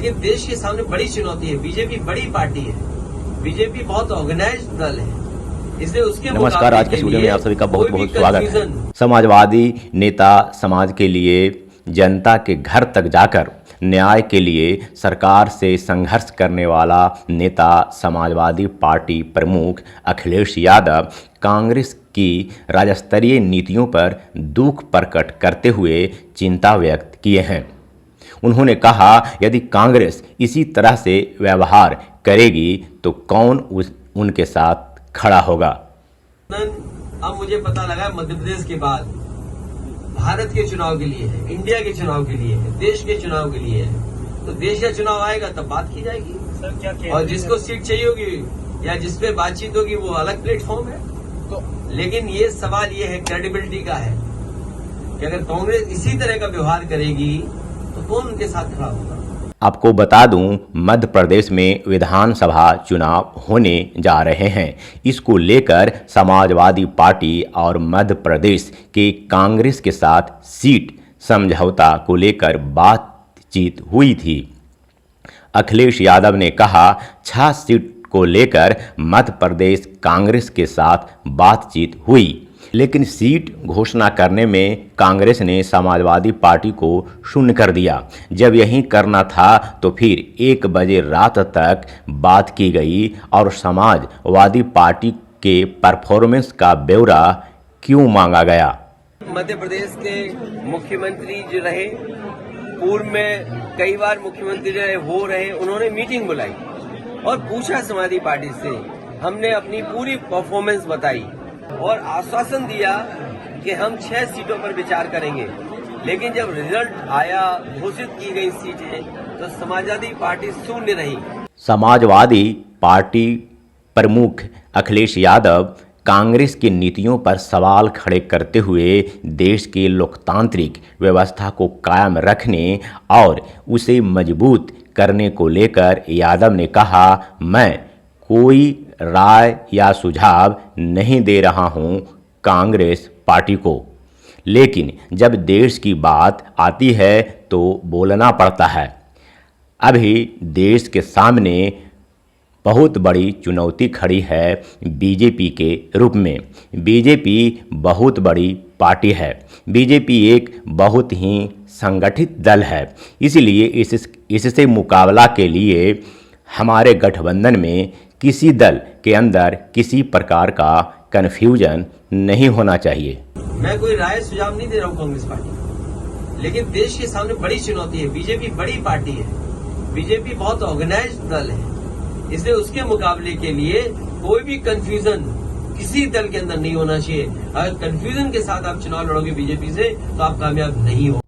लेकिन देश के सामने बड़ी चुनौती है। बीजेपी बड़ी पार्टी है, बीजेपी बहुत ऑर्गेनाइज्ड दल है, इसलिए उसके नमस्कार, आज के वीडियो में आप सभी का बहुत बहुत स्वागत है। समाजवादी नेता समाज के लिए, जनता के घर तक जाकर न्याय के लिए सरकार से संघर्ष करने वाला नेता समाजवादी पार्टी प्रमुख अखिलेश यादव कांग्रेस की राज्य स्तरीय नीतियों पर दुख प्रकट करते हुए चिंता व्यक्त किए हैं। उन्होंने कहा, यदि कांग्रेस इसी तरह से व्यवहार करेगी तो कौन उनके साथ खड़ा होगा। अब मुझे पता लगा मध्य प्रदेश के बाद भारत के चुनाव के लिए है, इंडिया के चुनाव के लिए है, देश के चुनाव के लिए है। तो देश का चुनाव आएगा तब बात की जाएगी। सर, क्या और जिसको सीट चाहिए होगी या जिस पे बातचीत होगी वो अलग प्लेटफॉर्म है। तो लेकिन ये सवाल ये है, क्रेडिबिलिटी का है कि अगर कांग्रेस इसी तरह का व्यवहार करेगी तो कौन उनके साथ खड़ा होगा। आपको बता दूं, मध्य प्रदेश में विधानसभा चुनाव होने जा रहे हैं। इसको लेकर समाजवादी पार्टी और मध्य प्रदेश के कांग्रेस के साथ सीट समझौता को लेकर बातचीत हुई थी। अखिलेश यादव ने कहा, 6 सीट को लेकर मध्य प्रदेश कांग्रेस के साथ बातचीत हुई, लेकिन सीट घोषणा करने में कांग्रेस ने समाजवादी पार्टी को शून्य कर दिया। जब यही करना था तो फिर 1 बजे रात तक बात की गई और समाजवादी पार्टी के परफॉर्मेंस का ब्यौरा क्यों मांगा गया। मध्य प्रदेश के मुख्यमंत्री जो रहे, पूर्व में कई बार मुख्यमंत्री रहे, उन्होंने मीटिंग बुलाई और पूछा समाजवादी पार्टी से। हमने अपनी पूरी परफॉर्मेंस बताई और आश्वासन दिया कि हम 6 सीटों पर विचार करेंगे। लेकिन जब रिजल्ट आया, घोषित की गई सीटें, तो समाजवादी पार्टी शून्य रही। समाजवादी पार्टी प्रमुख अखिलेश यादव कांग्रेस की नीतियों पर सवाल खड़े करते हुए देश की लोकतांत्रिक व्यवस्था को कायम रखने और उसे मजबूत करने को लेकर यादव ने कहा, मैं कोई राय या सुझाव नहीं दे रहा हूं कांग्रेस पार्टी को, लेकिन जब देश की बात आती है तो बोलना पड़ता है। अभी देश के सामने बहुत बड़ी चुनौती खड़ी है बीजेपी के रूप में। बीजेपी बहुत बड़ी पार्टी है, बीजेपी एक बहुत ही संगठित दल है, इसलिए इससे मुकाबला के लिए हमारे गठबंधन में किसी दल के अंदर किसी प्रकार का कन्फ्यूजन नहीं होना चाहिए। मैं कोई राय सुझाव नहीं दे रहा हूँ कांग्रेस पार्टी, लेकिन देश के सामने बड़ी चुनौती है। बीजेपी बड़ी पार्टी है, बीजेपी बहुत ऑर्गेनाइज्ड दल है, इसलिए उसके मुकाबले के लिए कोई भी कंफ्यूजन किसी दल के अंदर नहीं होना चाहिए। अगर कंफ्यूजन के साथ आप चुनाव लड़ोगे बीजेपी से तो आप कामयाब नहीं हो।